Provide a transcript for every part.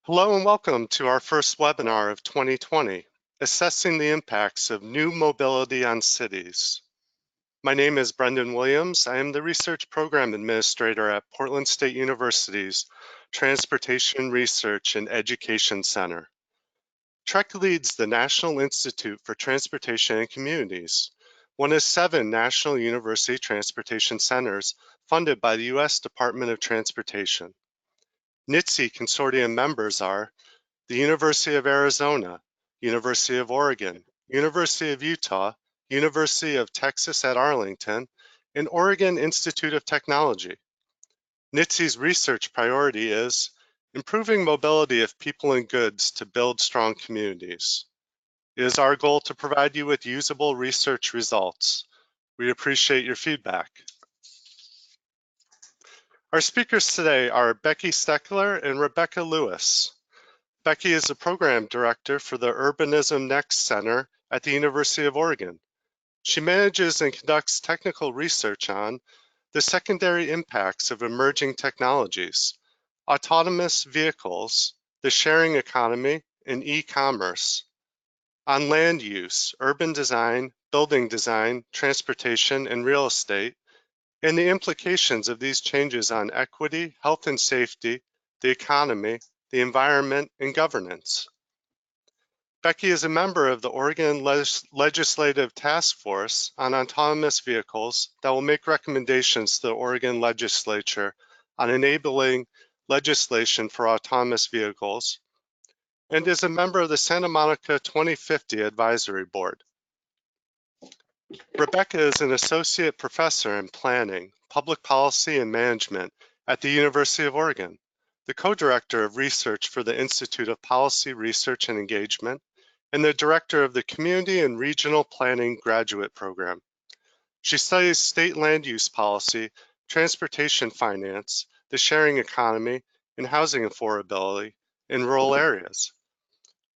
Hello and welcome to our first webinar of 2020, Assessing the Impacts of New Mobility on Cities. My name is Brendan Williams. I am the Research Program Administrator at Portland State University's Transportation Research and Education Center. TREC leads the National Institute for Transportation and Communities, one of 7 national university transportation centers funded by the U.S. Department of Transportation. NITC consortium members are the University of Arizona, University of Oregon, University of Utah, University of Texas at Arlington, and Oregon Institute of Technology. NITC's research priority is improving mobility of people and goods to build strong communities. It is our goal to provide you with usable research results. We appreciate your feedback. Our speakers today are Becky Steckler and Rebecca Lewis. Becky is the Program Director for the Urbanism Next Center at the University of Oregon. She manages and conducts technical research on the secondary impacts of emerging technologies, autonomous vehicles, the sharing economy, and e-commerce, on land use, urban design, building design, transportation, and real estate, and the implications of these changes on equity, health and safety, the economy, the environment, and governance. Becky is a member of the Oregon Legislative Task Force on Autonomous Vehicles that will make recommendations to the Oregon Legislature on enabling legislation for autonomous vehicles, and is a member of the Santa Monica 2050 Advisory Board. Rebecca is an Associate Professor in Planning, Public Policy, and Management at the University of Oregon, the co-director of research for the Institute of Policy Research and Engagement, and the director of the Community and Regional Planning Graduate Program. She studies state land use policy, transportation finance, the sharing economy, and housing affordability in rural areas.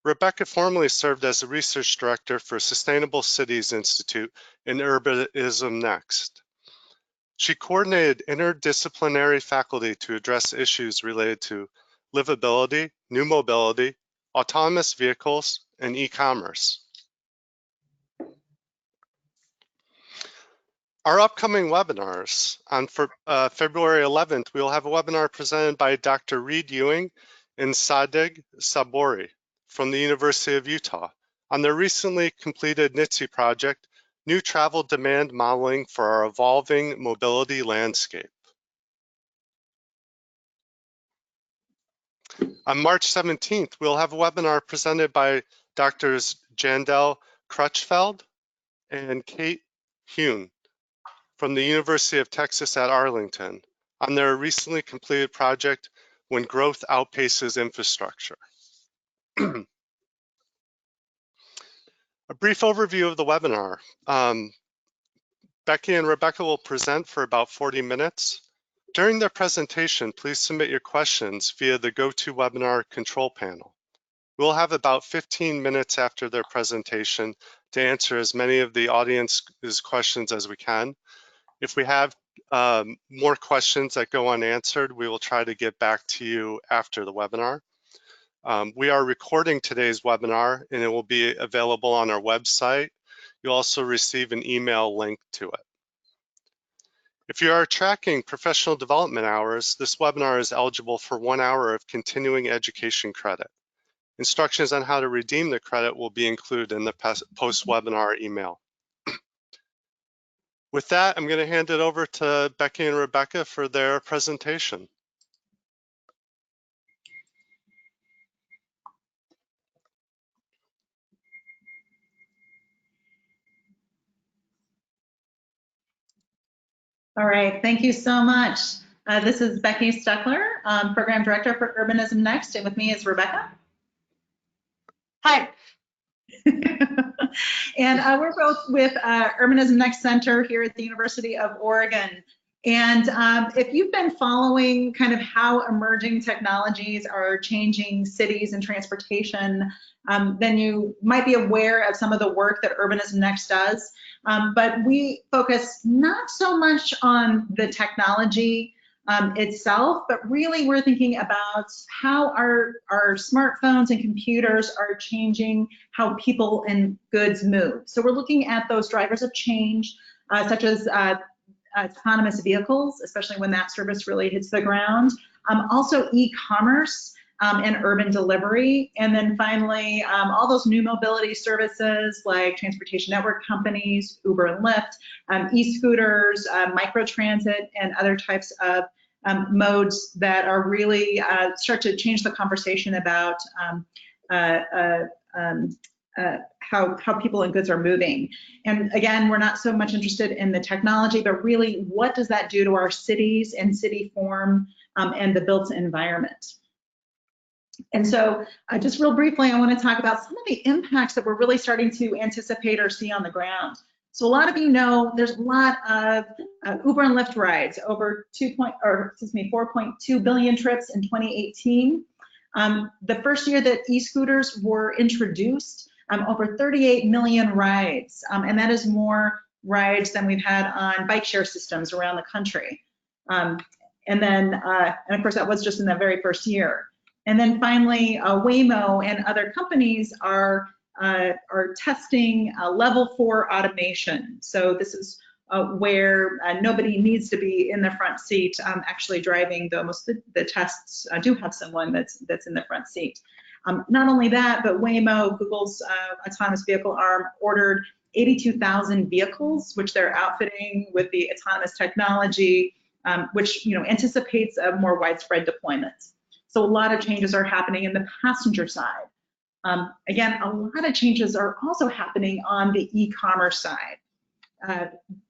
Rebecca formerly served as the research director for Sustainable Cities Institute and Urbanism Next. She coordinated interdisciplinary faculty to address issues related to livability, new mobility, autonomous vehicles, and e-commerce. Our upcoming webinars, on February 11th, we will have a webinar presented by Dr. Reed Ewing and Sadegh Sabori from the University of Utah on their recently completed NITC project, New Travel Demand Modeling for Our Evolving Mobility Landscape. On March 17th, we'll have a webinar presented by Drs. Jandel Crutchfeld and Kate Hune from the University of Texas at Arlington on their recently completed project, When Growth Outpaces Infrastructure. A brief overview of the webinar. Becky and Rebecca will present for about 40 minutes. During their presentation, please submit your questions via the GoToWebinar control panel. We'll have about 15 minutes after their presentation to answer as many of the audience's questions as we can. If we have more questions that go unanswered, we will try to get back to you after the webinar. We are recording today's webinar and it will be available on our website. You'll also receive an email link to it. If you are tracking professional development hours, this webinar is eligible for 1 hour of continuing education credit. Instructions on how to redeem the credit will be included in the post-webinar email. With that, I'm going to hand it over to Becky and Rebecca for their presentation. All right, thank you so much. This is Becky Steckler, Program Director for Urbanism Next, and with me is Rebecca. Hi. And we're both with Urbanism Next Center here at the University of Oregon. And if you've been following kind of how emerging technologies are changing cities and transportation, then you might be aware of some of the work that Urbanism Next does. But we focus not so much on the technology itself, but really we're thinking about how our smartphones and computers are changing how people and goods move. So we're looking at those drivers of change, such as autonomous vehicles, especially when that service really hits the ground. Also e-commerce and urban delivery. And then finally, all those new mobility services like transportation network companies, Uber and Lyft, e-scooters, microtransit, and other types of modes that are really start to change the conversation about how people and goods are moving. And again, we're not so much interested in the technology, but really what does that do to our cities and city form and the built environment. And so just real briefly, I want to talk about some of the impacts that we're really starting to anticipate or see on the ground. So a lot of you know there's a lot of Uber and Lyft rides, over 4.2 billion trips in 2018. The first year that e-scooters were introduced, over 38 million rides, and that is more rides than we've had on bike share systems around the country. And of course, that was just in the very first year. And then finally, Waymo and other companies are testing level 4 automation. So this is where nobody needs to be in the front seat actually driving, though most of the tests do have someone that's in the front seat. Not only that, but Waymo, Google's autonomous vehicle arm, ordered 82,000 vehicles, which they're outfitting with the autonomous technology, which anticipates a more widespread deployment. So a lot of changes are happening in the passenger side. Again, a lot of changes are also happening on the e-commerce side.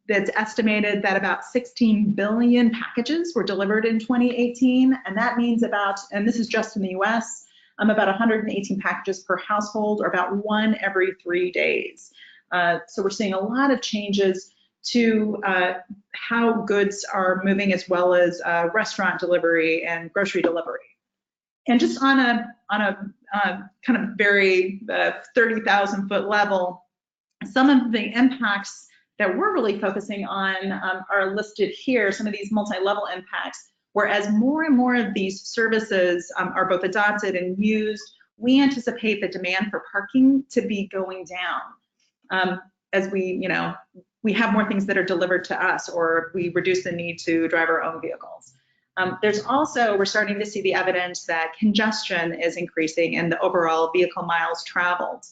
That's estimated that about 16 billion packages were delivered in 2018, and that means and this is just in the US, about 118 packages per household, or about 1 every 3 days. So we're seeing a lot of changes to how goods are moving, as well as restaurant delivery and grocery delivery. And just on a kind of very 30,000 foot level, some of the impacts that we're really focusing on are listed here, some of these multi-level impacts, whereas more and more of these services are both adopted and used, we anticipate the demand for parking to be going down as we have more things that are delivered to us, or we reduce the need to drive our own vehicles. There's also, we're starting to see the evidence that congestion is increasing, and the overall vehicle miles traveled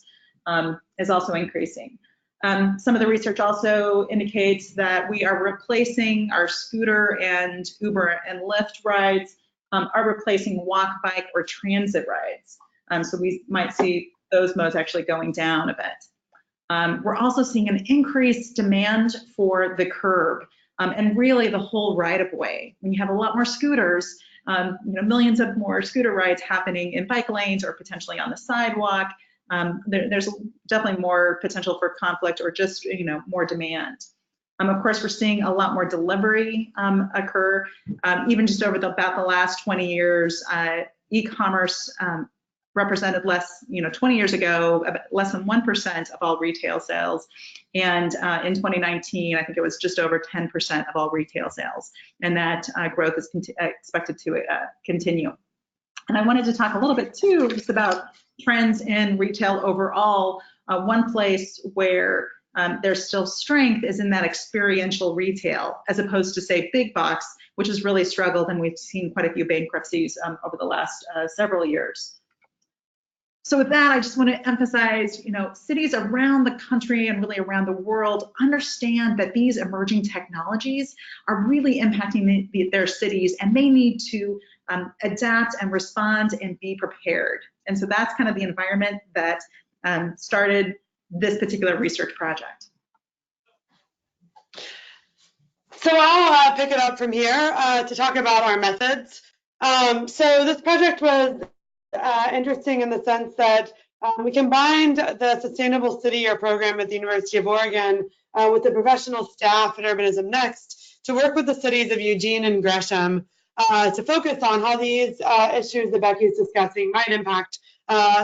is also increasing. Some of the research also indicates that we are replacing our scooter and Uber and Lyft rides, are replacing walk, bike, or transit rides. So we might see those modes actually going down a bit. We're also seeing an increased demand for the curb. And really the whole right-of-way. When you have a lot more scooters, millions of more scooter rides happening in bike lanes or potentially on the sidewalk, there's definitely more potential for conflict or just more demand. Of course, we're seeing a lot more delivery occur. Even just over about the last 20 years, e-commerce represented less, 20 years ago, less than 1% of all retail sales. And in 2019, I think it was just over 10% of all retail sales. And that growth is expected to continue. And I wanted to talk a little bit too, just about trends in retail overall. One place where there's still strength is in that experiential retail, as opposed to, say, big box, which has really struggled, and we've seen quite a few bankruptcies over the last several years. So with that, I just want to emphasize, cities around the country and really around the world understand that these emerging technologies are really impacting their cities, and they need to adapt and respond and be prepared. And so that's kind of the environment that started this particular research project. So I'll pick it up from here to talk about our methods. So this project was interesting in the sense that we combined the Sustainable City Year program at the University of Oregon with the professional staff at Urbanism Next to work with the cities of Eugene and Gresham to focus on how these issues that Becky is discussing might impact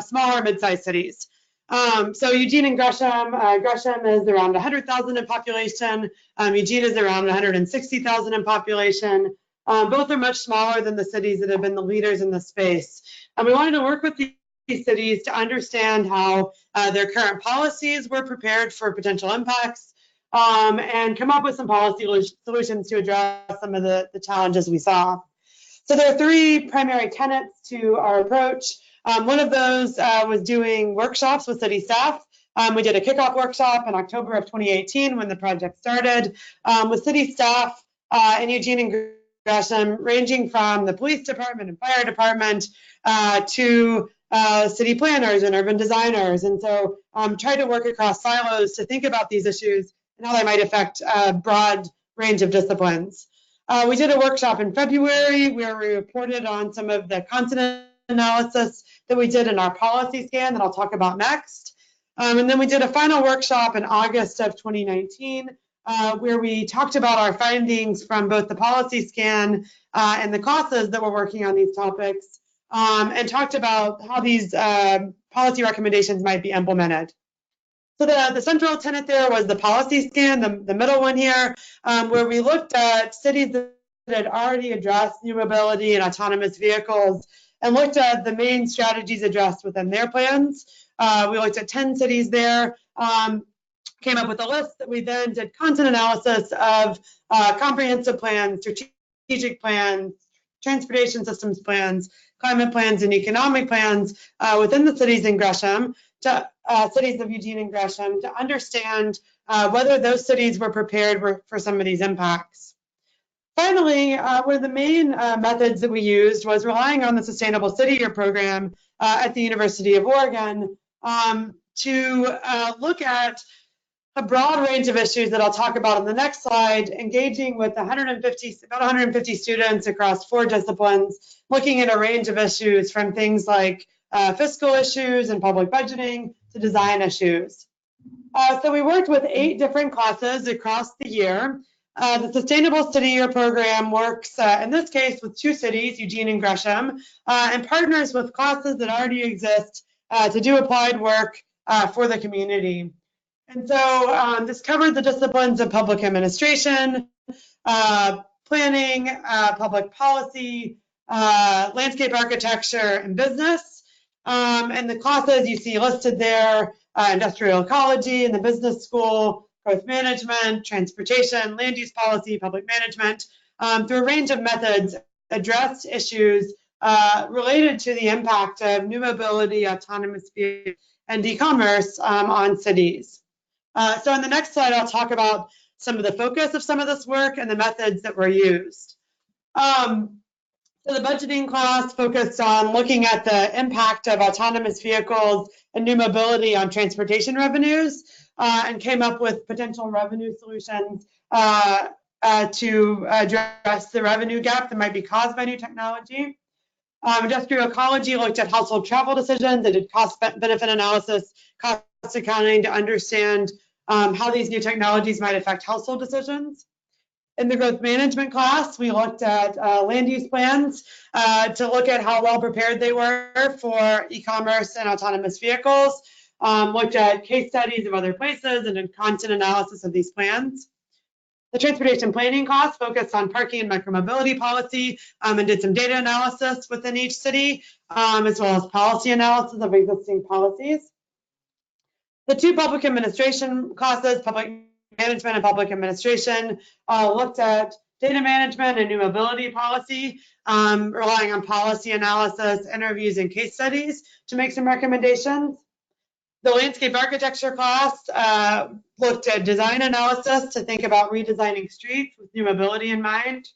smaller mid-sized cities. So Eugene and Gresham, Gresham is around 100,000 in population, Eugene is around 160,000 in population. Both are much smaller than the cities that have been the leaders in the space. And we wanted to work with these cities to understand how their current policies were prepared for potential impacts, and come up with some policy solutions to address some of the challenges we saw. So there are three primary tenets to our approach. One of those was doing workshops with city staff. We did a kickoff workshop in October of 2018 when the project started with city staff in Eugene and Gresham, ranging from the police department and fire department to city planners and urban designers. And so tried to work across silos to think about these issues and how they might affect a broad range of disciplines. We did a workshop in February where we reported on some of the content analysis that we did in our policy scan that I'll talk about next. And then we did a final workshop in August of 2019 where we talked about our findings from both the policy scan and the classes that were working on these topics, and talked about how these policy recommendations might be implemented. So the central tenet there was the policy scan, the middle one here, where we looked at cities that had already addressed new mobility and autonomous vehicles and looked at the main strategies addressed within their plans. We looked at 10 cities there, came up with a list that we then did content analysis of comprehensive plans, strategic plans, transportation systems plans, climate plans, and economic plans within the cities in Gresham, cities of Eugene and Gresham, to understand whether those cities were prepared for some of these impacts. Finally, one of the main methods that we used was relying on the Sustainable City Year program at the University of Oregon to look at a broad range of issues that I'll talk about on the next slide, engaging with about 150 students across 4 disciplines, looking at a range of issues from things like fiscal issues and public budgeting to design issues. So we worked with 8 different classes across the year. The Sustainable City Year program works, in this case, with 2 cities, Eugene and Gresham, and partners with classes that already exist to do applied work for the community. And so this covered the disciplines of public administration, planning, public policy, landscape architecture, and business. And the classes you see listed there, industrial ecology in the business school, growth management, transportation, land use policy, public management, through a range of methods addressed issues related to the impact of new mobility, autonomous vehicles, and e-commerce on cities. So on the next slide, I'll talk about some of the focus of some of this work and the methods that were used. So the budgeting class focused on looking at the impact of autonomous vehicles and new mobility on transportation revenues, and came up with potential revenue solutions to address the revenue gap that might be caused by new technology. Industrial ecology looked at household travel decisions. They did cost-benefit analysis, cost accounting to understand how these new technologies might affect household decisions. In the growth management class, we looked at land use plans to look at how well prepared they were for e-commerce and autonomous vehicles, looked at case studies of other places and did content analysis of these plans. The transportation planning class focused on parking and micromobility policy and did some data analysis within each city, as well as policy analysis of existing policies. The 2 public administration classes, public management and public administration, looked at data management and new mobility policy, relying on policy analysis, interviews, and case studies to make some recommendations. The landscape architecture class looked at design analysis to think about redesigning streets with new mobility in mind.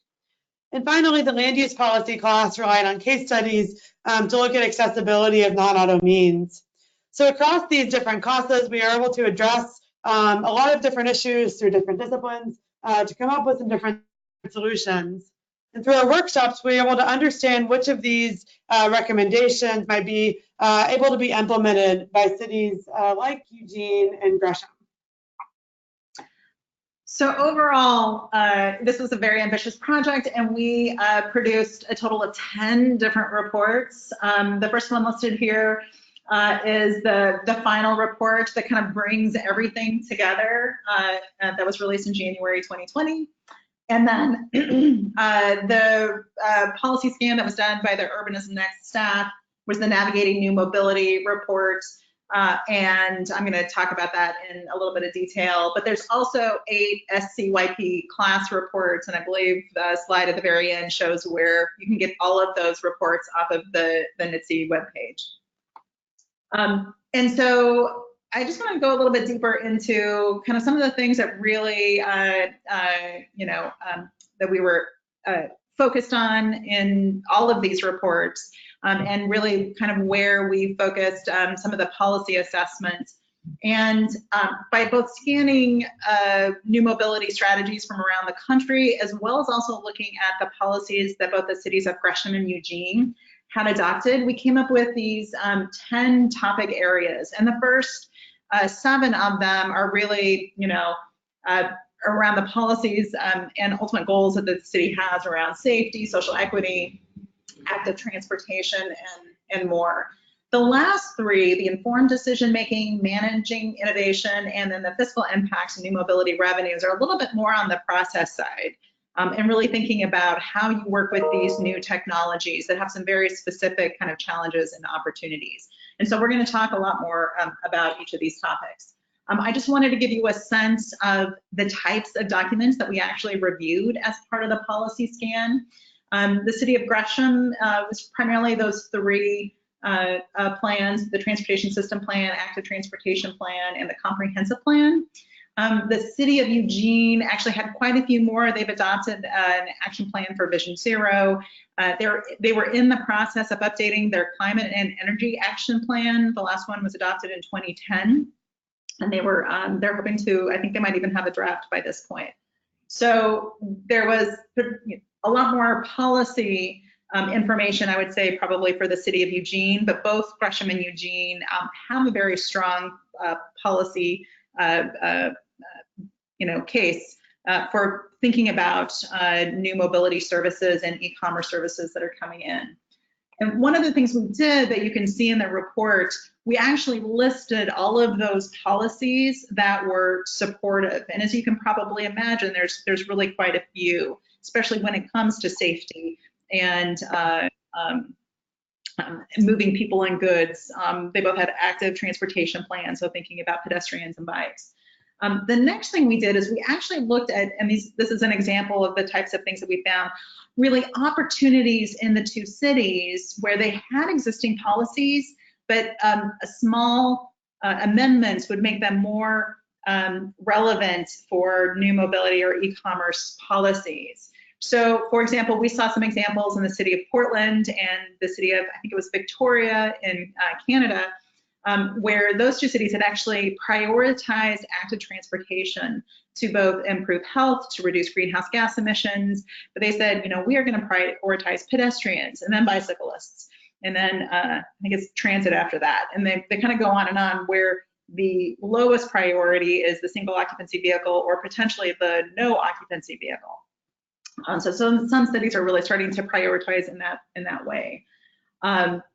And finally, the land use policy class relied on case studies to look at accessibility of non-auto means. So across these different classes, we are able to address a lot of different issues through different disciplines to come up with some different solutions. And through our workshops, we were able to understand which of these recommendations might be able to be implemented by cities like Eugene and Gresham. So overall, this was a very ambitious project, and we produced a total of 10 different reports. The first one listed here is the final report that kind of brings everything together that was released in January 2020. And then the policy scan that was done by the Urbanism Next staff was the Navigating New Mobility report. And I'm going to talk about that in a little bit of detail. But there's also 8 SCYP class reports, and I believe the slide at the very end shows where you can get all of those reports off of the NITC webpage. And so I just want to go a little bit deeper into kind of some of the things that really, that we were focused on in all of these reports, and really kind of where we focused some of the policy assessments. And by both scanning new mobility strategies from around the country, as well as also looking at the policies that both the cities of Gresham and Eugene had adopted, we came up with these 10 topic areas. And the first 7 of them are really, around the policies and ultimate goals that the city has around safety, social equity, active transportation, and more. The last 3, the informed decision-making, managing innovation, and then the fiscal impacts and new mobility revenues, are a little bit more on the process side, and really thinking about how you work with these new technologies that have some very specific kind of challenges and opportunities. And so we're going to talk a lot more about each of these topics. I just wanted to give you a sense of the types of documents that we actually reviewed as part of the policy scan. The city of Gresham was primarily those 3 plans: the transportation system plan, active transportation plan, and the comprehensive plan. The city of Eugene actually had quite a few more. They've adopted an action plan for Vision Zero. They were in the process of updating their climate and energy action plan. The last one was adopted in 2010. And they're hoping to, I think they might even have a draft by this point. So there was a lot more policy information, I would say, probably for the city of Eugene, but both Gresham and Eugene have a very strong policy case for thinking about new mobility services and e-commerce services that are coming in. And one of the things we did that you can see in the report, we actually listed all of those policies that were supportive. And as you can probably imagine, there's really quite a few, especially when it comes to safety and moving people and goods. They both had active transportation plans, so thinking about pedestrians and bikes. The next thing we did is we actually looked at, and this is an example of the types of things that we found, really opportunities in the 2 cities where they had existing policies, but a small amendments would make them more relevant for new mobility or e-commerce policies. So, for example, we saw some examples in the city of Portland and the city of, I think it was Victoria in Canada, where those 2 cities had actually prioritized active transportation to both improve health, to reduce greenhouse gas emissions. But they said, we are going to prioritize pedestrians and then bicyclists, and then I think it's transit after that. And they kind of go on and on, where the lowest priority is the single occupancy vehicle or potentially the no occupancy vehicle. So some cities are really starting to prioritize in that way.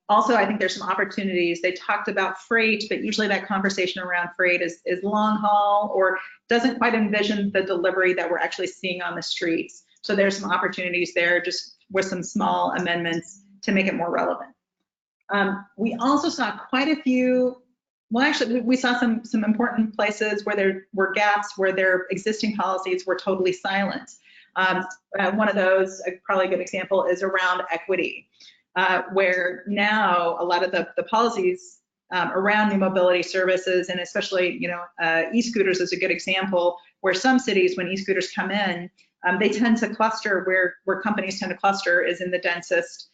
Also, I think there's some opportunities. They talked about freight, but usually that conversation around freight is long haul or doesn't quite envision the delivery that we're actually seeing on the streets. So there's some opportunities there, just with some small amendments to make it more relevant. We also saw quite a few, well, actually, we saw some important places where there were gaps, where their existing policies were totally silent. One of those, probably a good example, is around equity. Where now a lot of the policies around new mobility services, and especially, e-scooters is a good example, where some cities, when e-scooters come in, they tend to cluster, where companies tend to cluster is in the densest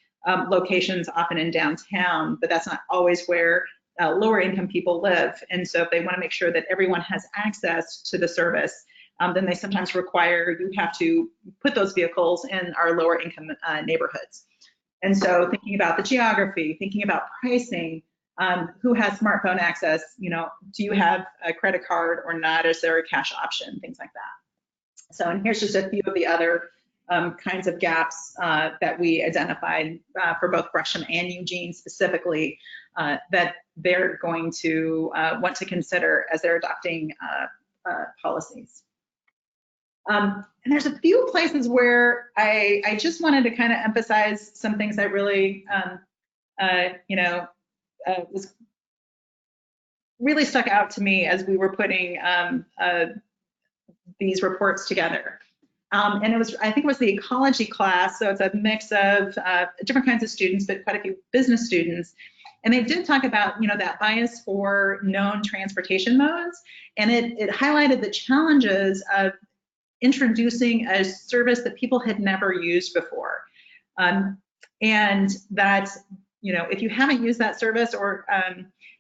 locations, often in downtown, but that's not always where lower income people live. And so if they want to make sure that everyone has access to the service, then they sometimes require you have to put those vehicles in our lower income neighborhoods. And so thinking about the geography, thinking about pricing, who has smartphone access, do you have a credit card or not? Is there a cash option? Things like that. So, and here's just a few of the other kinds of gaps that we identified for both Gresham and Eugene specifically that they're going to want to consider as they're adopting policies. And there's a few places where I just wanted to kind of emphasize some things that really, was really stuck out to me as we were putting these reports together. And I think it was the ecology class, so it's a mix of different kinds of students, but quite a few business students. And they did talk about, that bias for known transportation modes, and it highlighted the challenges of introducing a service that people had never used before. And that, if you haven't used that service, or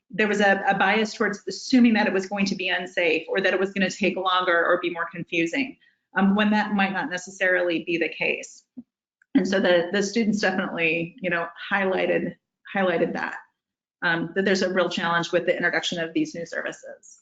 there was a bias towards assuming that it was going to be unsafe, or that it was going to take longer or be more confusing, when that might not necessarily be the case. And so the students definitely, highlighted that, that there's a real challenge with the introduction of these new services.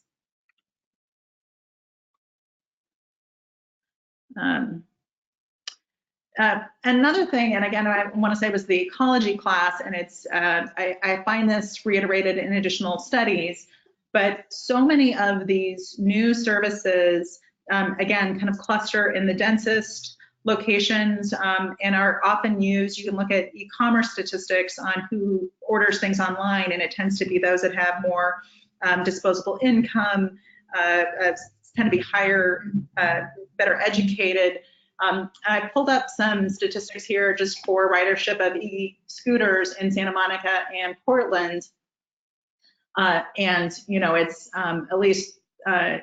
Another thing, and again, I want to say, was the ecology class, and it's I find this reiterated in additional studies, but so many of these new services, again, kind of cluster in the densest locations, and are often used. You can look at e-commerce statistics on who orders things online, and it tends to be those that have more disposable income, tend to be higher, better educated. I pulled up some statistics here just for ridership of e-scooters in Santa Monica and Portland. And, it's at least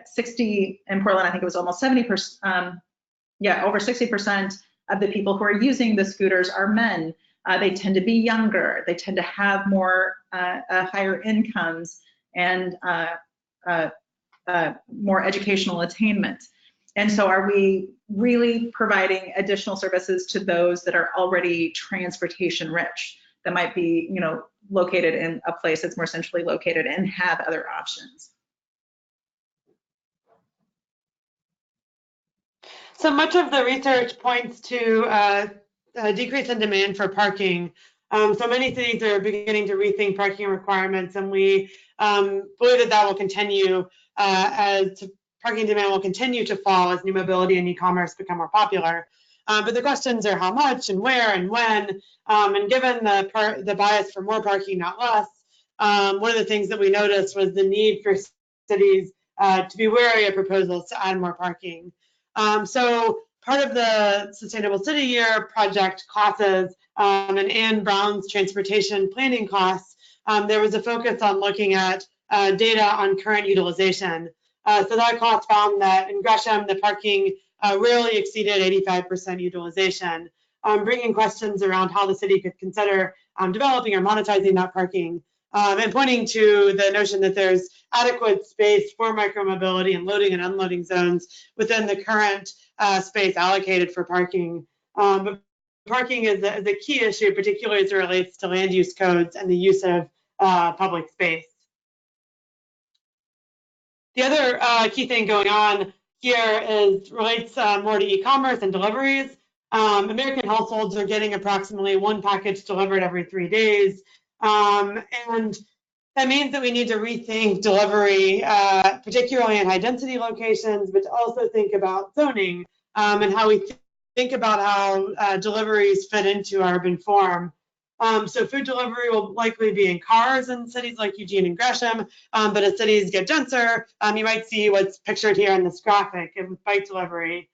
60 in Portland. I think it was almost 70%. Over 60% of the people who are using the scooters are men. They tend to be younger. They tend to have more higher incomes and more educational attainment. And so are we really providing additional services to those that are already transportation rich, that might be, located in a place that's more centrally located and have other options? So much of the research points to a decrease in demand for parking. So many cities are beginning to rethink parking requirements, and we believe that will continue as parking demand will continue to fall as new mobility and e-commerce become more popular. But the questions are how much and where and when. And given the bias for more parking, not less, one of the things that we noticed was the need for cities to be wary of proposals to add more parking. So part of the Sustainable City Year project classes and Anne Brown's transportation planning class, there was a focus on looking at data on current utilization. So that class found that in Gresham, the parking rarely exceeded 85% utilization, bringing questions around how the city could consider developing or monetizing that parking, and pointing to the notion that there's adequate space for micromobility and loading and unloading zones within the current space allocated for parking. But parking is a key issue, particularly as it relates to land use codes and the use of public space. The other key thing going on here relates more to e-commerce and deliveries. American households are getting approximately one package delivered every 3 days. And that means that we need to rethink delivery, particularly in high density locations, but to also think about zoning and how we think about how deliveries fit into our urban form. So food delivery will likely be in cars in cities like Eugene and Gresham, but as cities get denser, you might see what's pictured here in this graphic with bike delivery.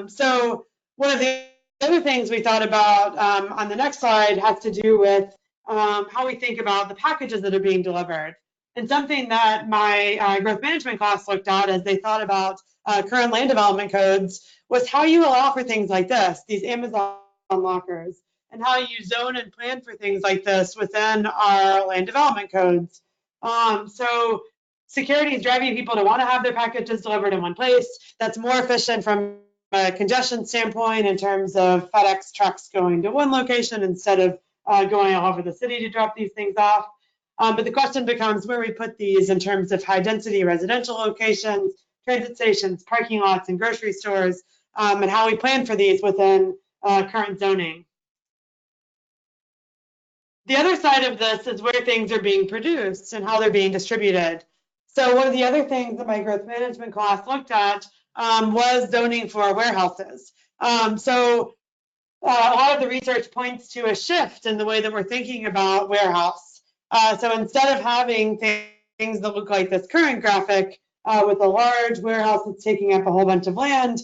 So one of the other things we thought about on the next slide has to do with how we think about the packages that are being delivered. And something that my growth management class looked at as they thought about current land development codes was how you allow for things like this, these Amazon lockers, and how you zone and plan for things like this within our land development codes. So security is driving people to want to have their packages delivered in one place. That's more efficient from a congestion standpoint in terms of FedEx trucks going to one location instead of going all over the city to drop these things off. But the question becomes where we put these in terms of high density residential locations, transit stations, parking lots, and grocery stores, and how we plan for these within current zoning. The other side of this is where things are being produced and how they're being distributed. So one of the other things that my growth management class looked at was zoning for warehouses. So a lot of the research points to a shift in the way that we're thinking about warehouse. So instead of having things that look like this current graphic with a large warehouse that's taking up a whole bunch of land,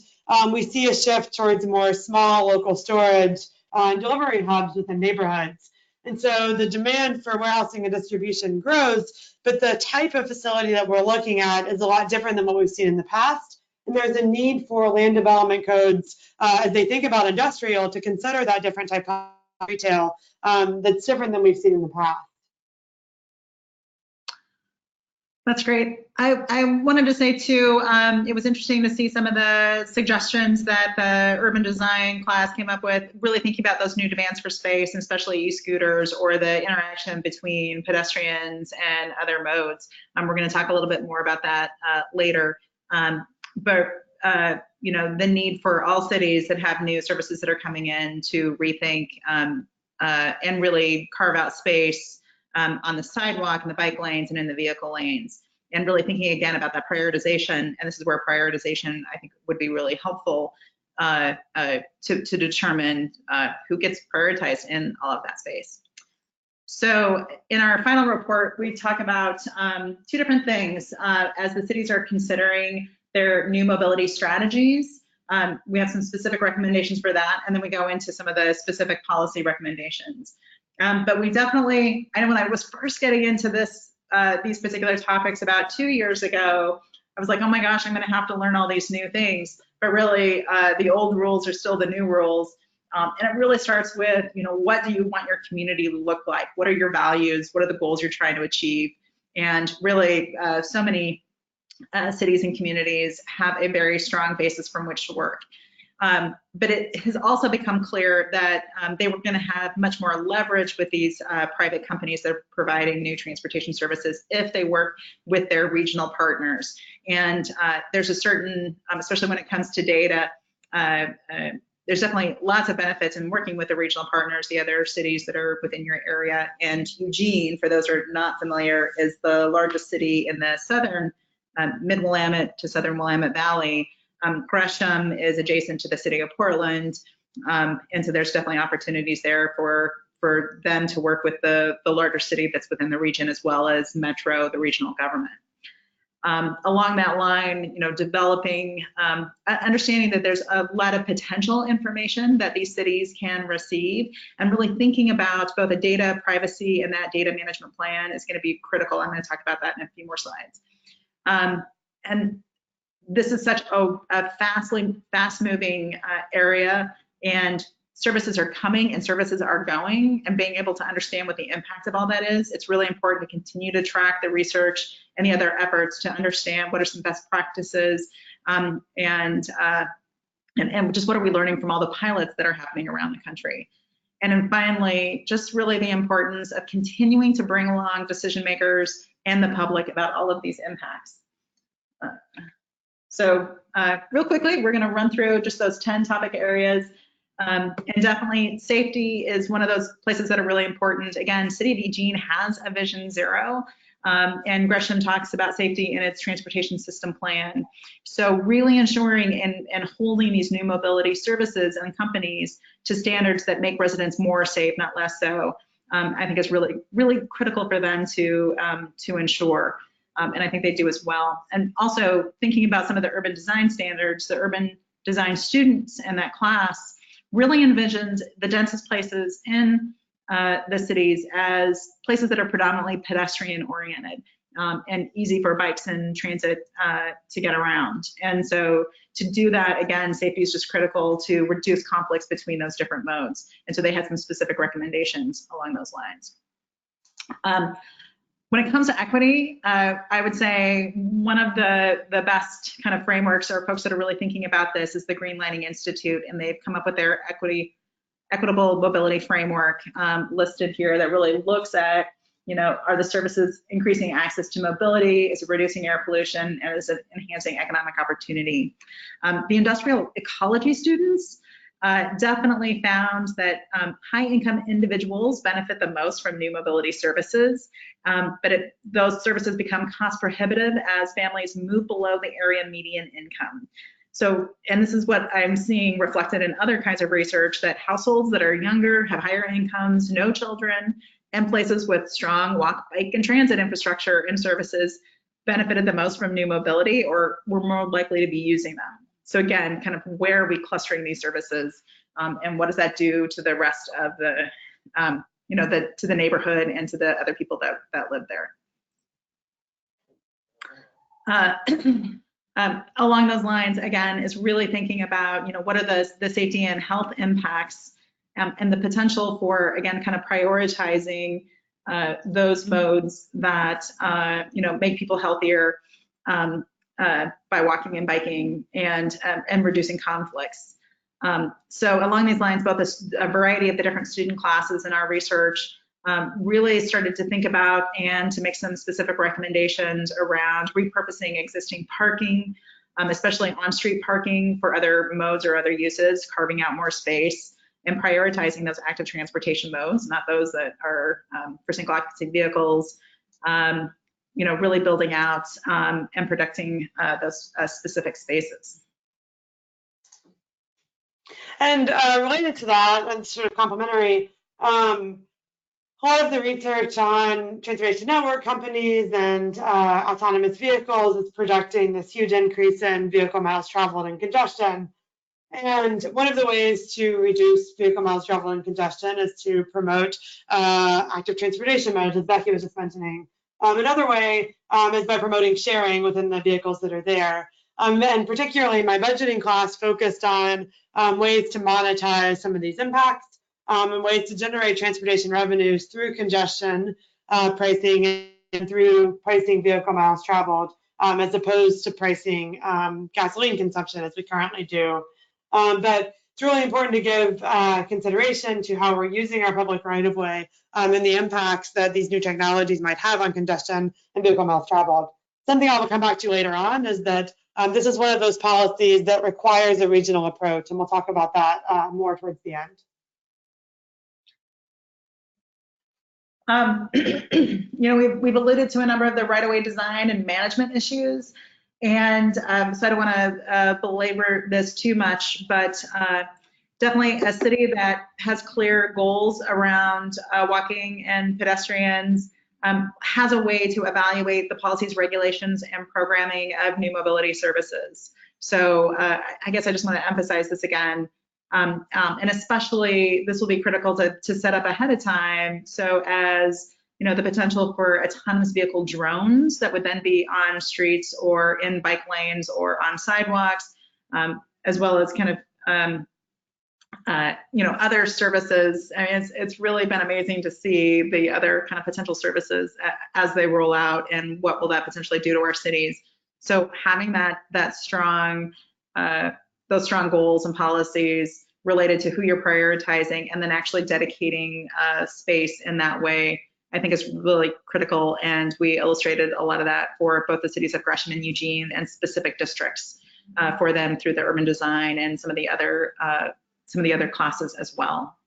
we see a shift towards more small local storage and delivery hubs within neighborhoods. And so the demand for warehousing and distribution grows, but the type of facility that we're looking at is a lot different than what we've seen in the past. And there's a need for land development codes as they think about industrial to consider that different type of retail that's different than we've seen in the past. That's great. I wanted to say too, it was interesting to see some of the suggestions that the urban design class came up with, really thinking about those new demands for space, and especially e-scooters or the interaction between pedestrians and other modes. We're going to talk a little bit more about that later. But you know, the need for all cities that have new services that are coming in to rethink and really carve out space on the sidewalk and the bike lanes and in the vehicle lanes, and really thinking again about that prioritization. And this is where prioritization, I think, would be really helpful to determine who gets prioritized in all of that space. So in our final report, we talk about two different things as the cities are considering their new mobility strategies. We have some specific recommendations for that, and then we go into some of the specific policy recommendations. But we definitely, I know when I was first getting into this, these particular topics about 2 years ago, I was like, oh my gosh, I'm going to have to learn all these new things. But really, the old rules are still the new rules. And it really starts with, you know, what do you want your community to look like? What are your values? What are the goals you're trying to achieve? And really, so many cities and communities have a very strong basis from which to work. But it has also become clear that they were going to have much more leverage with these private companies that are providing new transportation services if they work with their regional partners. And there's a certain, especially when it comes to data, there's definitely lots of benefits in working with the regional partners, the other cities that are within your area. And Eugene, for those who are not familiar, is the largest city in the southern mid-Willamette to southern Willamette Valley. Gresham is adjacent to the city of Portland, and so there's definitely opportunities there for them to work with the larger city that's within the region, as well as Metro, the regional government. Along that line, you know, developing, understanding that there's a lot of potential information that these cities can receive, and really thinking about both the data privacy and that data management plan is going to be critical. I'm going to talk about that in a few more slides. And this is such a fast-moving area, and services are coming and services are going, and being able to understand what the impact of all that is. It's really important to continue to track the research and the other efforts to understand what are some best practices and just what are we learning from all the pilots that are happening around the country. And then finally, just really the importance of continuing to bring along decision makers and the public about all of these impacts. So real quickly, we're going to run through just those 10 topic areas. And definitely safety is one of those places that are really important. Again, City of Eugene has a Vision Zero, and Gresham talks about safety in its transportation system plan. So really ensuring and holding these new mobility services and companies to standards that make residents more safe, not less so, I think is really, really critical for them to ensure. And I think they do as well. And also thinking about some of the urban design standards, the urban design students in that class really envisioned the densest places in the cities as places that are predominantly pedestrian oriented and easy for bikes and transit to get around. And so to do that, again, safety is just critical to reduce conflicts between those different modes. And so they had some specific recommendations along those lines. When it comes to equity, I would say one of the best kind of frameworks or folks that are really thinking about this is the Green Lining Institute, and they've come up with their equitable mobility framework listed here that really looks at, you know, are the services increasing access to mobility, is it reducing air pollution, and is it enhancing economic opportunity? The industrial ecology students definitely found that high-income individuals benefit the most from new mobility services, but those services become cost prohibitive as families move below the area median income. So, and this is what I'm seeing reflected in other kinds of research, that households that are younger, have higher incomes, no children, and places with strong walk, bike, and transit infrastructure and services benefited the most from new mobility, or were more likely to be using them. So again, kind of where are we clustering these services, and what does that do to the rest of the, you know, to the neighborhood and to the other people that live there. Along those lines, again, is really thinking about, you know, what are the safety and health impacts, and the potential for, again, kind of prioritizing those modes that, you know, make people healthier by walking and biking, and reducing conflicts. So along these lines, both a variety of the different student classes in our research really started to think about and to make some specific recommendations around repurposing existing parking, especially on-street parking for other modes or other uses, carving out more space, and prioritizing those active transportation modes, not those that are for single occupancy vehicles, you know, really building out and protecting those specific spaces. And related to that, and sort of complementary, a lot of the research on transportation network companies and autonomous vehicles is projecting this huge increase in vehicle miles traveled and congestion. And one of the ways to reduce vehicle miles traveled and congestion is to promote active transportation modes, as Becky was just mentioning. Another way is by promoting sharing within the vehicles that are there. And particularly my budgeting class focused on ways to monetize some of these impacts, and ways to generate transportation revenues through congestion pricing and through pricing vehicle miles traveled, as opposed to pricing gasoline consumption as we currently do. But it's really important to give consideration to how we're using our public right-of-way and the impacts that these new technologies might have on congestion and vehicle miles traveled. Something I will come back to later on is that this is one of those policies that requires a regional approach, and we'll talk about that more towards the end. You know, we've alluded to a number of the right-of-way design and management issues, and so I don't want to belabor this too much, but definitely a city that has clear goals around walking and pedestrians has a way to evaluate the policies, regulations, and programming of new mobility services. So I guess I just want to emphasize this again. And especially this will be critical to set up ahead of time, so as you know, the potential for autonomous vehicle drones that would then be on streets or in bike lanes or on sidewalks, as well as kind of you know, other services. I mean, it's really been amazing to see the other kind of potential services as they roll out, and what will that potentially do to our cities. So having that strong those strong goals and policies related to who you're prioritizing, and then actually dedicating space in that way, I think is really critical. And we illustrated a lot of that for both the cities of Gresham and Eugene, and specific districts for them through the urban design and some of the other classes as well.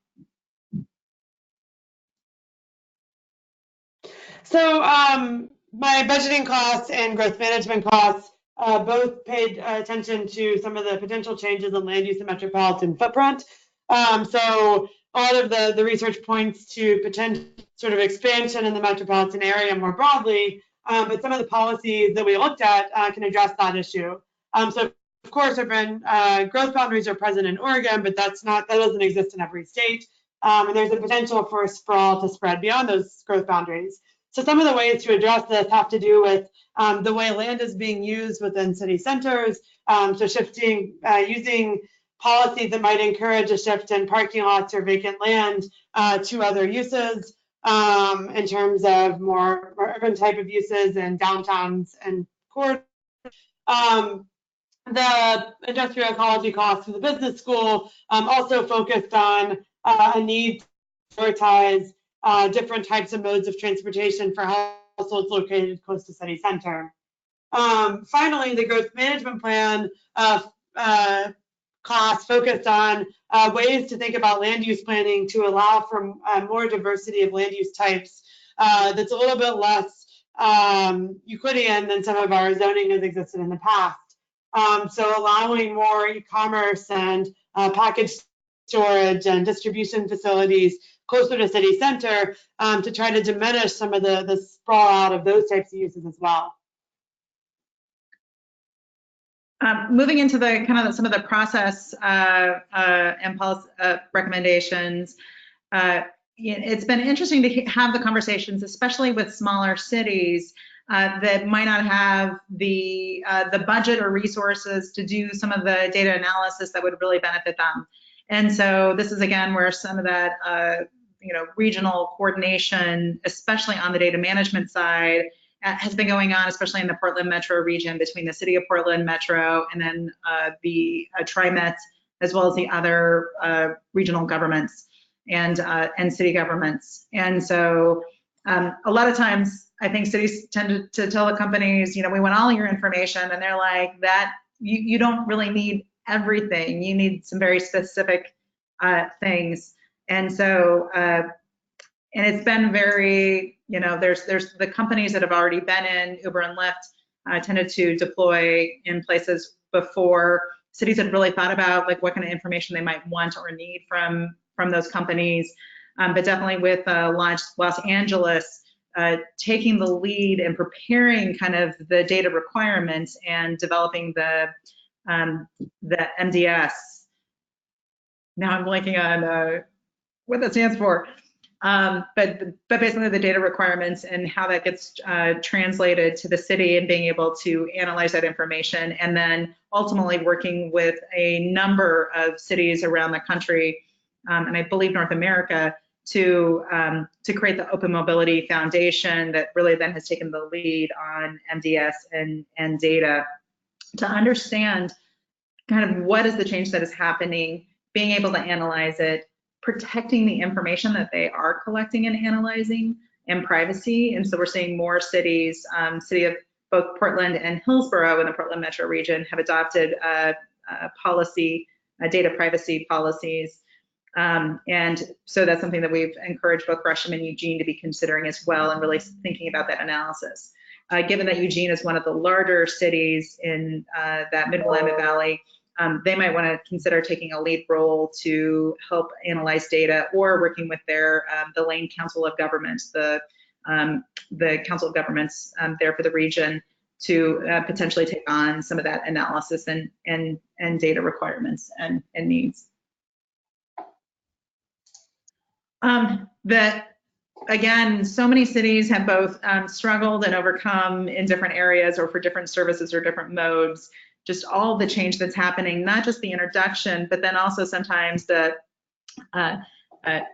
So my budgeting class and growth management class both paid attention to some of the potential changes in land use and metropolitan footprint. So a lot of the research points to potential sort of expansion in the metropolitan area more broadly, but some of the policies that we looked at can address that issue. So of course, urban growth boundaries are present in Oregon, but that doesn't exist in every state. And there's a potential for sprawl to spread beyond those growth boundaries. So some of the ways to address this have to do with the way land is being used within city centers. So shifting, using policies that might encourage a shift in parking lots or vacant land to other uses, in terms of more urban type of uses in downtowns and corridors. The industrial ecology class for the business school also focused on a need to prioritize different types of modes of transportation for households located close to city center. Finally, the growth management plan class focused on ways to think about land use planning to allow for more diversity of land use types that's a little bit less Euclidean than some of our zoning has existed in the past. So allowing more e-commerce and package storage and distribution facilities closer to city center to try to diminish some of the sprawl out of those types of uses as well. Moving into the kind of some of the process and policy recommendations, it's been interesting to have the conversations, especially with smaller cities that might not have the budget or resources to do some of the data analysis that would really benefit them. And so this is again where some of that regional coordination, especially on the data management side, has been going on, especially in the Portland metro region between the city of Portland metro and then the TriMet, as well as the other regional governments and city governments. And so a lot of times I think cities tend to tell the companies, we want all your information, and they're like, that you don't really need everything. You need some very specific things. And so and it's been very, there's the companies that have already been in Uber and Lyft tended to deploy in places before cities had really thought about like what kind of information they might want or need from those companies. But definitely with Los Angeles taking the lead and preparing kind of the data requirements and developing the MDS. Now I'm blanking on what that stands for. But basically the data requirements and how that gets translated to the city and being able to analyze that information, and then ultimately working with a number of cities around the country, and I believe North America, to create the Open Mobility Foundation that really then has taken the lead on MDS and data to understand kind of what is the change that is happening, being able to analyze it, protecting the information that they are collecting and analyzing, and privacy. And so we're seeing more cities, city of both Portland and Hillsborough in the Portland metro region have adopted data privacy policies. And so that's something that we've encouraged both Gresham and Eugene to be considering as well, and really thinking about that analysis. Given that Eugene is one of the larger cities in that Mid-Willamette Valley, they might want to consider taking a lead role to help analyze data, or working with their the Lane Council of Governments, the Council of Governments there for the region, to potentially take on some of that analysis and data requirements and needs. That again, so many cities have both struggled and overcome in different areas or for different services or different modes, just all the change that's happening, not just the introduction, but then also sometimes the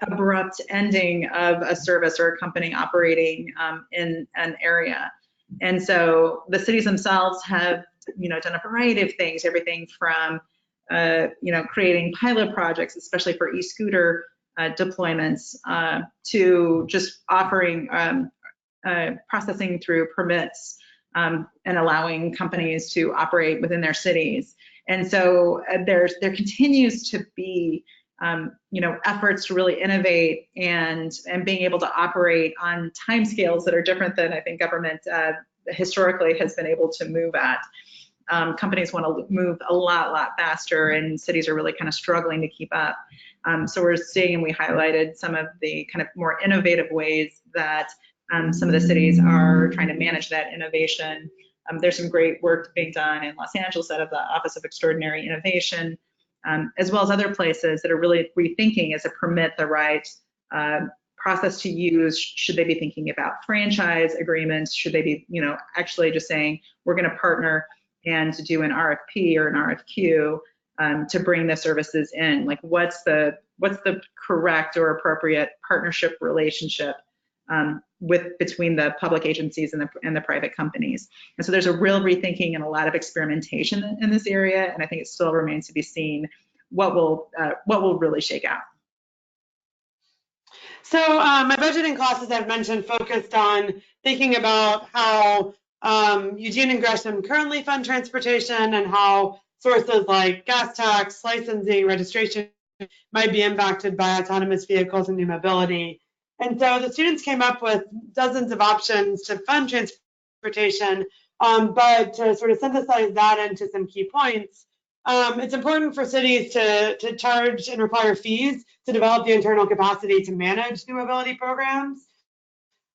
abrupt ending of a service or a company operating in an area. And so the cities themselves have, done a variety of things, everything from, creating pilot projects, especially for e-scooter deployments, to just offering processing through permits and allowing companies to operate within their cities. And so there continues to be efforts to really innovate and being able to operate on timescales that are different than I think government historically has been able to move at. Companies want to move a lot faster, and cities are really kind of struggling to keep up. So we're seeing, and we highlighted some of the kind of more innovative ways that some of the cities are trying to manage that innovation. There's some great work being done in Los Angeles out of the Office of Extraordinary Innovation, as well as other places that are really rethinking as a permit the right process to use. Should they be thinking about franchise agreements? Should they be, actually just saying, we're going to partner and to do an RFP or an RFQ to bring the services in? Like, what's the correct or appropriate partnership relationship between the public agencies and the private companies? And so there's a real rethinking and a lot of experimentation in this area, and I think it still remains to be seen what will really shake out. So my budgeting classes I've mentioned focused on thinking about how Eugene and Gresham currently fund transportation, and how sources like gas tax, licensing, registration might be impacted by autonomous vehicles and new mobility. And so the students came up with dozens of options to fund transportation But to sort of synthesize that into some key points, it's important for cities to charge and require fees to develop the internal capacity to manage new mobility programs.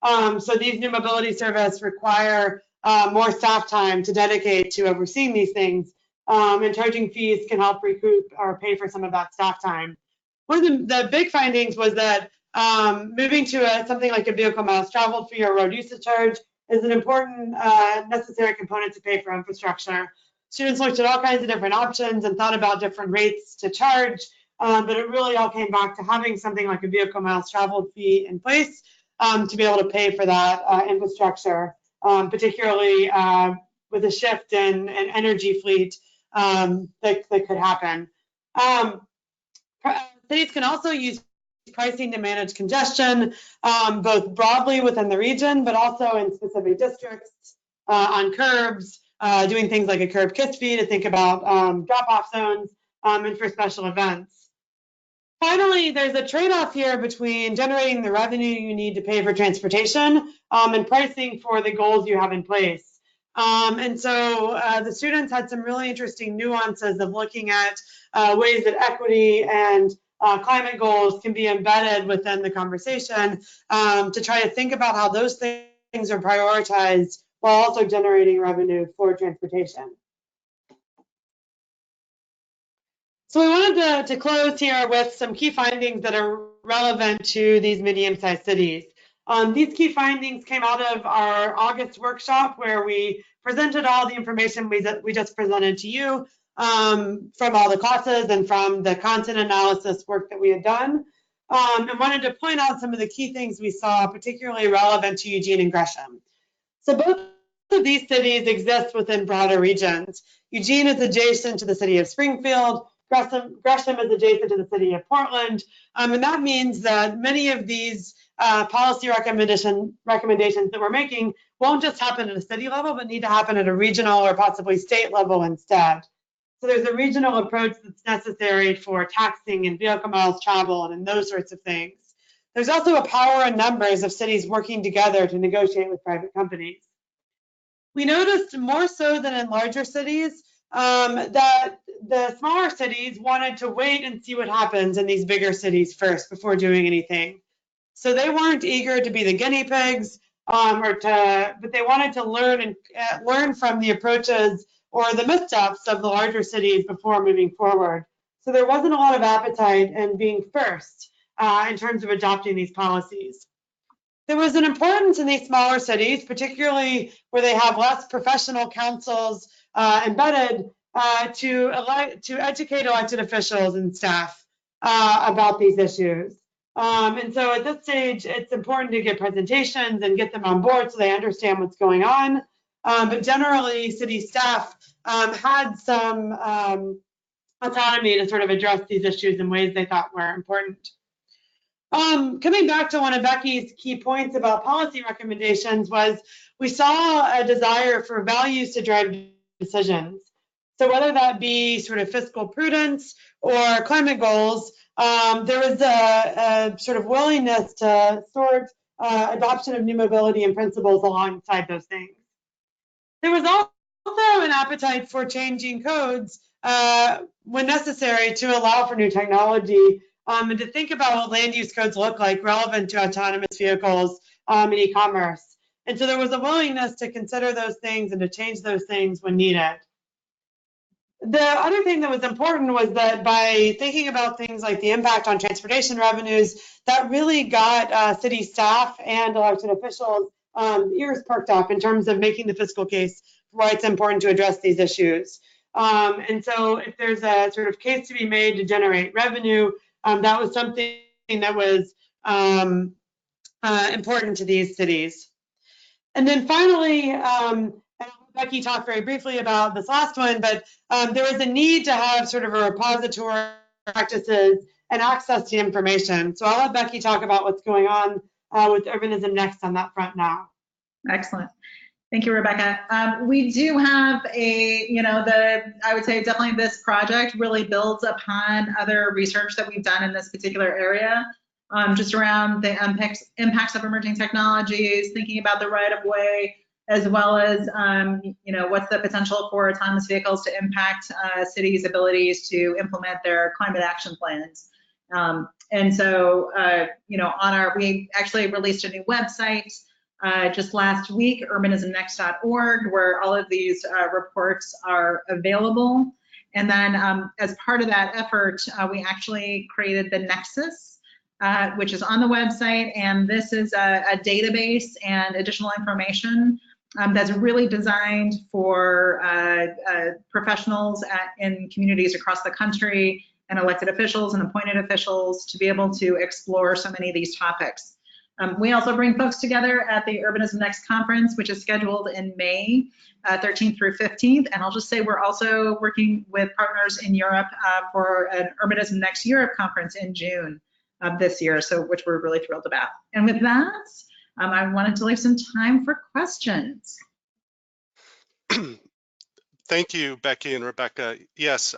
So these new mobility services require more staff time to dedicate to overseeing these things, and charging fees can help recoup or pay for some of that staff time. One of the big findings was that moving to something like a vehicle miles traveled fee or road usage charge is an important necessary component to pay for infrastructure. Students looked at all kinds of different options and thought about different rates to charge, but it really all came back to having something like a vehicle miles traveled fee in place to be able to pay for that infrastructure, particularly with a shift in energy fleet that could happen. Cities can also use pricing to manage congestion, both broadly within the region, but also in specific districts, on curbs, doing things like a curb kiss fee to think about drop-off zones, and for special events. Finally, there's a trade-off here between generating the revenue you need to pay for transportation and pricing for the goals you have in place. And so the students had some really interesting nuances of looking at ways that equity and climate goals can be embedded within the conversation to try to think about how those things are prioritized while also generating revenue for transportation. So we wanted to close here with some key findings that are relevant to these medium-sized cities. These key findings came out of our August workshop where we presented all the information we just presented to you from all the classes and from the content analysis work that we had done, and wanted to point out some of the key things we saw particularly relevant to Eugene and Gresham. So both of these cities exist within broader regions. Eugene is adjacent to the city of Springfield. Gresham is adjacent to the city of Portland, and that means that many of these policy recommendations that we're making won't just happen at a city level, but need to happen at a regional or possibly state level instead. So there's a regional approach that's necessary for taxing and vehicle miles traveled and those sorts of things. There's also a power in numbers of cities working together to negotiate with private companies. We noticed more so than in larger cities that the smaller cities wanted to wait and see what happens in these bigger cities first before doing anything. So they weren't eager to be the guinea pigs, but they wanted to learn from the approaches or the missteps of the larger cities before moving forward. So there wasn't a lot of appetite in being first in terms of adopting these policies. There was an importance in these smaller cities, particularly where they have less professional councils embedded, to educate elected officials and staff about these issues. And so at this stage, it's important to get presentations and get them on board so they understand what's going on. But generally, city staff had some autonomy to sort of address these issues in ways they thought were important. Coming back to one of Becky's key points about policy recommendations was we saw a desire for values to drive decisions. So whether that be sort of fiscal prudence or climate goals, there was a sort of willingness to sort adoption of new mobility and principles alongside those things. There was also an appetite for changing codes when necessary to allow for new technology and to think about what land use codes look like relevant to autonomous vehicles and e-commerce. And so there was a willingness to consider those things and to change those things when needed. The other thing that was important was that by thinking about things like the impact on transportation revenues, that really got city staff and elected officials ears perked up in terms of making the fiscal case for why it's important to address these issues. And so if there's a sort of case to be made to generate revenue, that was something that was important to these cities. And then finally, and Becky talked very briefly about this last one, but there was a need to have sort of a repository of practices and access to information. So I'll let Becky talk about what's going on with Urbanism Next on that front now. Excellent. Thank you, Rebecca. We do have I would say definitely this project really builds upon other research that we've done in this particular area, just around the impacts of emerging technologies, thinking about the right of way, as well as, what's the potential for autonomous vehicles to impact cities' abilities to implement their climate action plans. And so, we actually released a new website just last week, urbanismnext.org, where all of these reports are available. And then as part of that effort, we actually created the Nexus, which is on the website. And this is a database and additional information that's really designed for professionals in communities across the country and elected officials and appointed officials to be able to explore so many of these topics. We also bring folks together at the Urbanism Next conference, which is scheduled in May 13th through 15th. And I'll just say we're also working with partners in Europe for an Urbanism Next Europe conference in June of this year, which we're really thrilled about. And with that, I wanted to leave some time for questions. Thank you, Becky and Rebecca. Yes,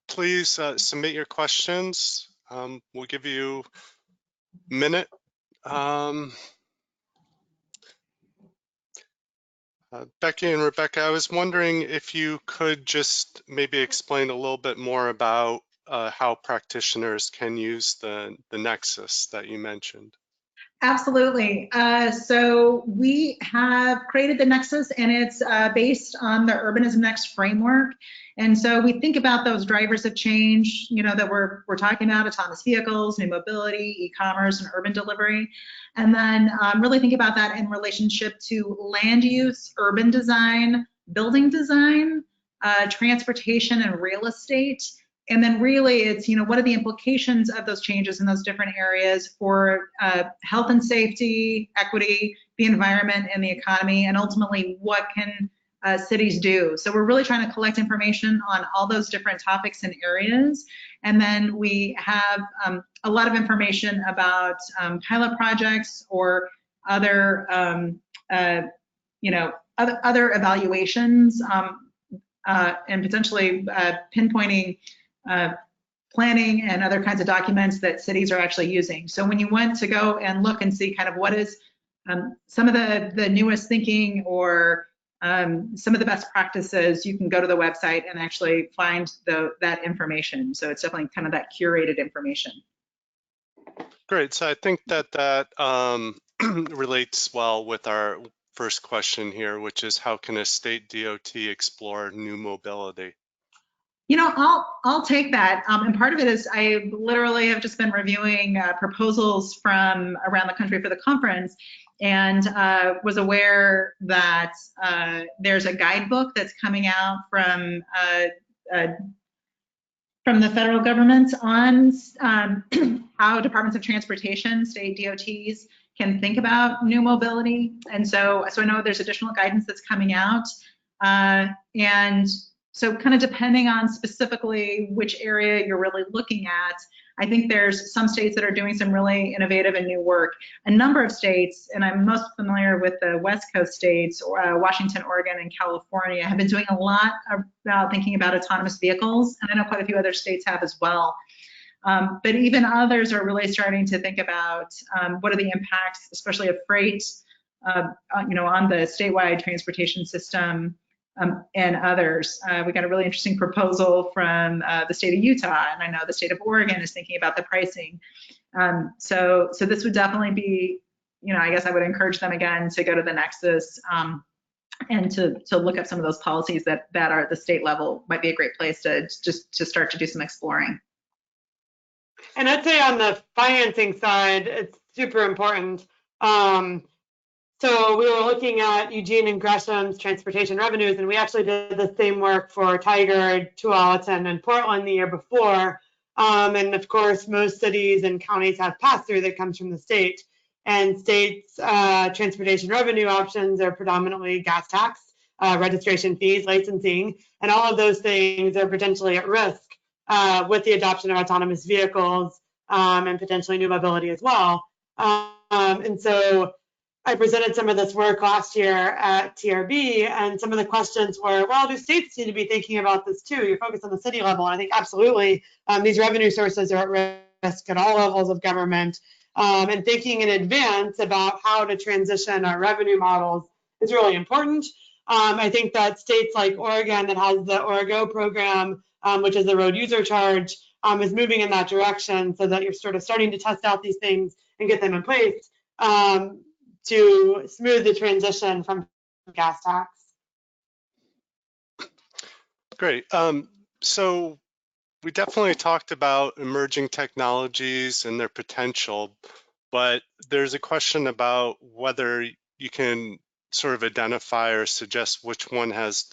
please submit your questions. We'll give you a minute. Becky and Rebecca, I was wondering if you could just maybe explain a little bit more about how practitioners can use the Nexus that you mentioned. Absolutely. So we have created the Nexus, and it's based on the Urbanism Next framework. And so we think about those drivers of change, that we're talking about: autonomous vehicles, new mobility, e-commerce, and urban delivery. And then really think about that in relationship to land use, urban design, building design, transportation, and real estate. And then really it's, what are the implications of those changes in those different areas for health and safety, equity, the environment, and the economy, and ultimately what can cities do? So we're really trying to collect information on all those different topics and areas. And then we have a lot of information about pilot projects or other, other evaluations and potentially pinpointing planning and other kinds of documents that cities are actually using. So when you want to go and look and see kind of what is some of the newest thinking or some of the best practices, you can go to the website and actually find that information. So it's definitely kind of that curated information. Great. So I think that relates well with our first question here, which is how can a state DOT explore new mobility? I'll take that. And part of it is I literally have just been reviewing proposals from around the country for the conference, and was aware that there's a guidebook that's coming out from the federal government on how departments of transportation, state DOTs, can think about new mobility. And so I know there's additional guidance that's coming out. And so kind of depending on specifically which area you're really looking at, I think there's some states that are doing some really innovative and new work. A number of states, and I'm most familiar with the West Coast states, Washington, Oregon, and California, have been doing a lot about thinking about autonomous vehicles. And I know quite a few other states have as well. But even others are really starting to think about what are the impacts, especially of freight, on the statewide transportation system. And others. We got a really interesting proposal from the state of Utah, and I know the state of Oregon is thinking about the pricing. So this would definitely be, I guess I would encourage them again to go to the Nexus and to look up some of those policies that are at the state level. Might be a great place to start to do some exploring. And I'd say on the financing side, it's super important. So we were looking at Eugene and Gresham's transportation revenues, and we actually did the same work for Tiger, Tualatin, and Portland the year before. And of course, most cities and counties have pass-through that comes from the state. And states' transportation revenue options are predominantly gas tax, registration fees, licensing, and all of those things are potentially at risk with the adoption of autonomous vehicles and potentially new mobility as well. And so I presented some of this work last year at TRB, and some of the questions were, well, do states need to be thinking about this too? You're focused on the city level, and I think absolutely these revenue sources are at risk at all levels of government, and thinking in advance about how to transition our revenue models is really important. I think that states like Oregon that has the Origo program, which is the road user charge, is moving in that direction so that you're sort of starting to test out these things and get them in place to smooth the transition from gas tax. Great. So we definitely talked about emerging technologies and their potential, but there's a question about whether you can sort of identify or suggest which one has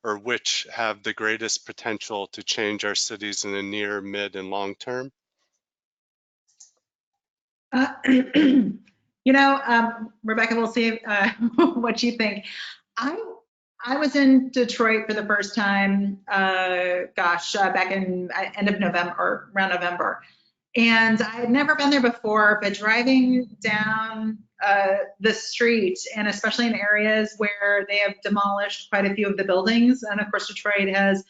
or which have the greatest potential to change our cities in the near, mid, and long term. Rebecca, we'll see what you think. I was in Detroit for the first time, back in end of November or around November. And I had never been there before, but driving down the street, and especially in areas where they have demolished quite a few of the buildings. And of course, Detroit has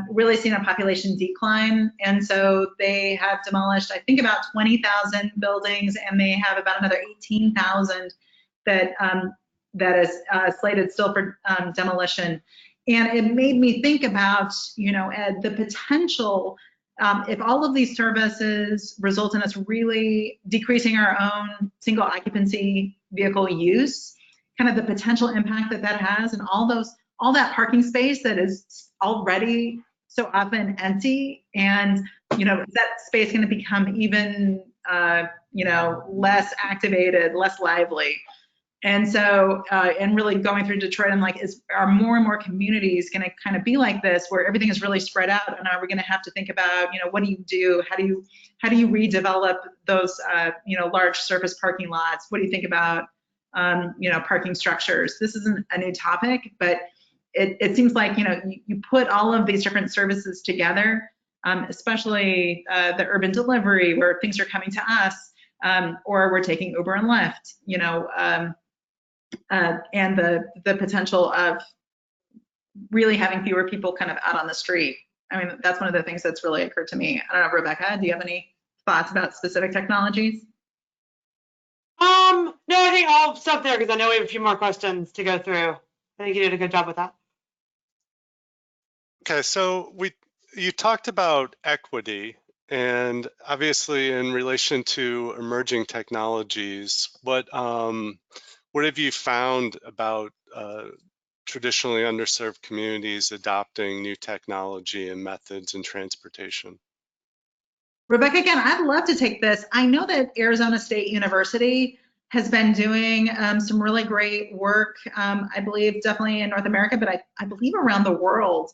really seen a population decline. And so they have demolished, I think, about 20,000 buildings, and they have about another 18,000 that is slated still for demolition. And it made me think about, the potential, if all of these services result in us really decreasing our own single occupancy vehicle use, kind of the potential impact that has, and all that parking space that is already so often empty, and that space going to become even less activated, less lively. And so, and really going through Detroit, I'm like, are more and more communities going to kind of be like this, where everything is really spread out? And are we going to have to think about, what do you do? How do you redevelop those, large surface parking lots? What do you think about, parking structures? This isn't a new topic, but it seems like, you put all of these different services together, especially the urban delivery where things are coming to us, or we're taking Uber and Lyft, and the potential of really having fewer people kind of out on the street. I mean, that's one of the things that's really occurred to me. I don't know, Rebecca, do you have any thoughts about specific technologies? No, I think I'll stop there because I know we have a few more questions to go through. I think you did a good job with that. Okay, so you talked about equity, and obviously in relation to emerging technologies, what have you found about traditionally underserved communities adopting new technology and methods in transportation? Rebecca, again, I'd love to take this. I know that Arizona State University has been doing some really great work, I believe definitely in North America, but I believe around the world,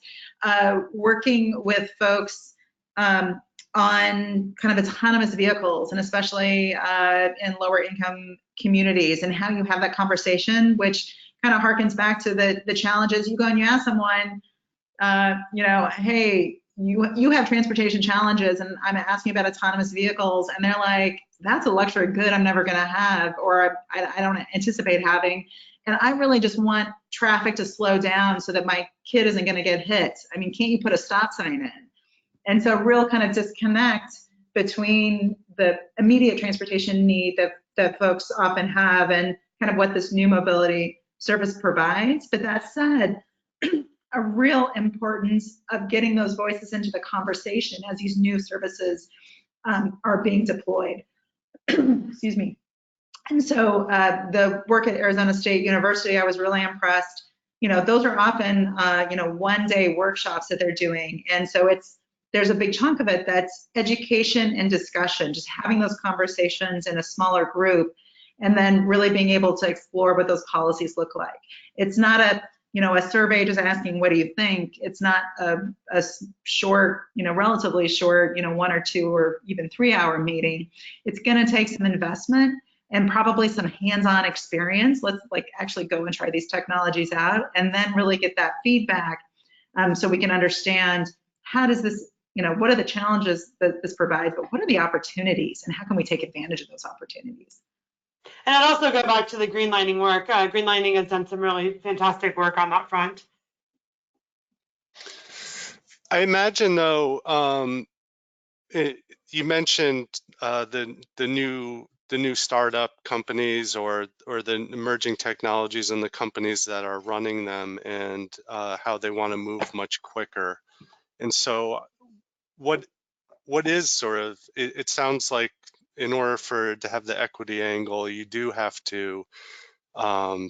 working with folks on kind of autonomous vehicles, and especially in lower income communities, and how you have that conversation, which kind of harkens back to the challenges. You go and you ask someone, hey, you have transportation challenges, and I'm asking about autonomous vehicles, and they're like, that's a luxury good I'm never going to have, or I don't anticipate having. And I really just want traffic to slow down so that my kid isn't going to get hit. I mean, can't you put a stop sign in? And so real kind of disconnect between the immediate transportation need that folks often have and kind of what this new mobility service provides. But that said, a real importance of getting those voices into the conversation as these new services are being deployed. Excuse me. And so the work at Arizona State University, I was really impressed. Those are often, one-day workshops that they're doing. And so there's a big chunk of it that's education and discussion, just having those conversations in a smaller group, and then really being able to explore what those policies look like. It's not a survey just asking, what do you think? It's not a short, relatively short, 1 or 2 or even 3 hour meeting. It's going to take some investment and probably some hands-on experience. Let's actually go and try these technologies out, and then really get that feedback so we can understand how does this, what are the challenges that this provides, but what are the opportunities, and how can we take advantage of those opportunities? And I'd also go back to the greenlining work. Greenlining has done some really fantastic work on that front. I imagine, though, you mentioned the new new startup companies or the emerging technologies and the companies that are running them, and how they want to move much quicker. And so what is sort of, it sounds like in order to have the equity angle, you do have to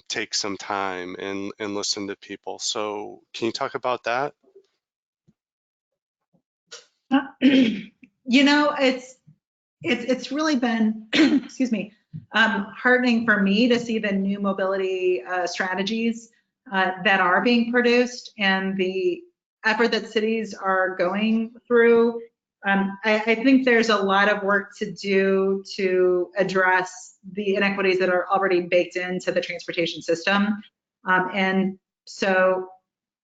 take some time and listen to people. So can you talk about that? You know, it's really been, excuse me, heartening for me to see the new mobility strategies that are being produced and the effort that cities are going through. I think there's a lot of work to do to address the inequities that are already baked into the transportation system. And so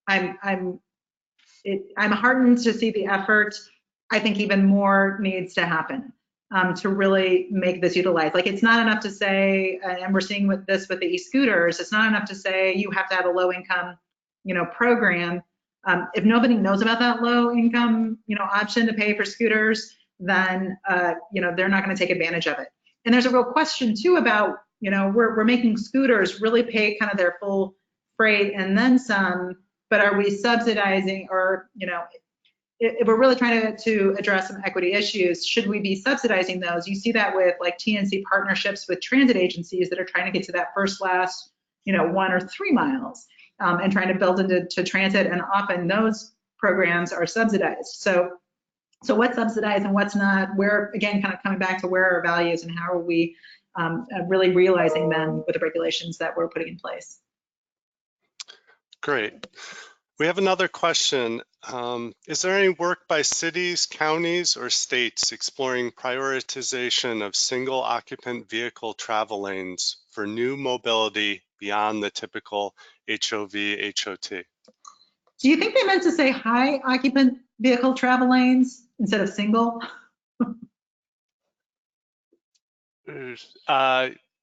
I'm heartened to see the effort. I think even more needs to happen to really make this utilized. Like, it's not enough to say, and we're seeing with this with the e-scooters, it's not enough to say you have to have a low income, program. If nobody knows about that low income, option to pay for scooters, then, they're not going to take advantage of it. And there's a real question too about, we're making scooters really pay kind of their full freight and then some, but are we subsidizing, or, if we're really trying to address some equity issues, should we be subsidizing those? You see that with like TNC partnerships with transit agencies that are trying to get to that first, last, 1 or 3 miles, and trying to build into transit, and often those programs are subsidized. So what's subsidized and what's not? Where, again, kind of coming back to where are our values and how are we really realizing them with the regulations that we're putting in place? Great. We have another question. Is there any work by cities, counties, or states exploring prioritization of single occupant vehicle travel lanes for new mobility beyond the typical HOV, HOT? Do you think they meant to say high occupant vehicle travel lanes instead of single?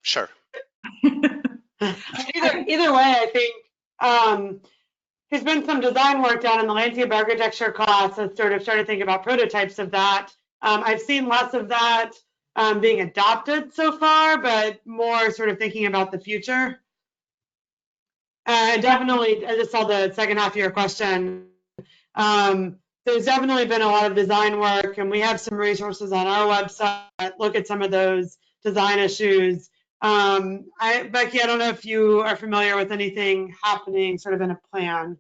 Sure. Either way, I think there's been some design work done in the landscape architecture class that sort of started thinking about prototypes of that. I've seen lots of that being adopted so far, but more sort of thinking about the future. Definitely, I just saw the second half of your question. There's definitely been a lot of design work, and we have some resources on our website that look at some of those design issues. Becky, I don't know if you are familiar with anything happening sort of in a plan.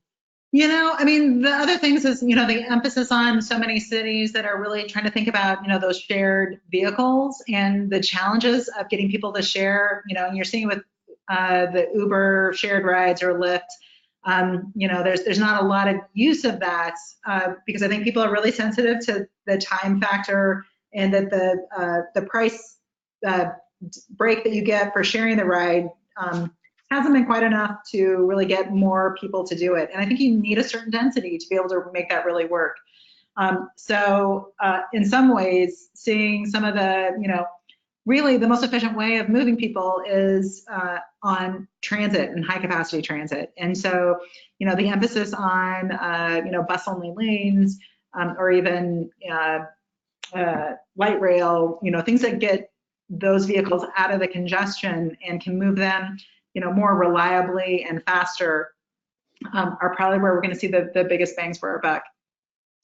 I mean, the other things is, the emphasis on so many cities that are really trying to think about, those shared vehicles and the challenges of getting people to share, and you're seeing with the Uber shared rides or Lyft, there's not a lot of use of that because I think people are really sensitive to the time factor, and that the price break that you get for sharing the ride hasn't been quite enough to really get more people to do it. And I think you need a certain density to be able to make that really work. So in some ways, seeing some of the, really the most efficient way of moving people is on transit and high capacity transit. And so, the emphasis on, bus only lanes or even light rail, things that get those vehicles out of the congestion and can move them, more reliably and faster are probably where we're going to see the biggest bangs for our buck.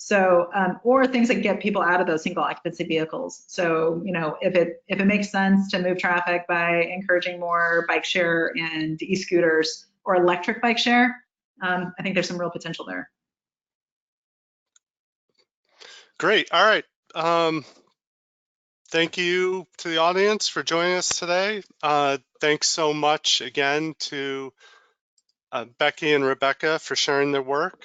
So, or things that get people out of those single occupancy vehicles. So, if it makes sense to move traffic by encouraging more bike share and e-scooters or electric bike share, I think there's some real potential there. Great. All right. Thank you to the audience for joining us today. Thanks so much again to Becky and Rebecca for sharing their work.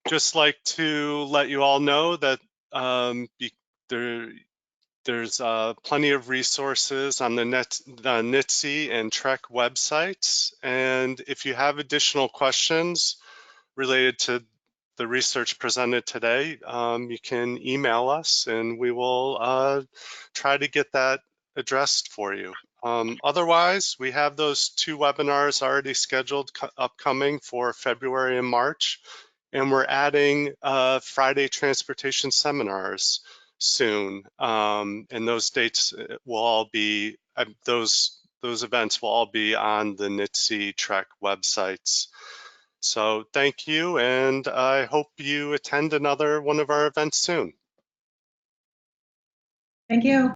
Just like to let you all know that there's plenty of resources on the NITC and TREC websites. And if you have additional questions related to the research presented today, you can email us and we will try to get that addressed for you. Otherwise, we have those 2 webinars already scheduled upcoming for February and March, and we're adding Friday transportation seminars soon, and those dates will all be, those events will all be on the NITC track websites. So thank you, and I hope you attend another one of our events soon. Thank you.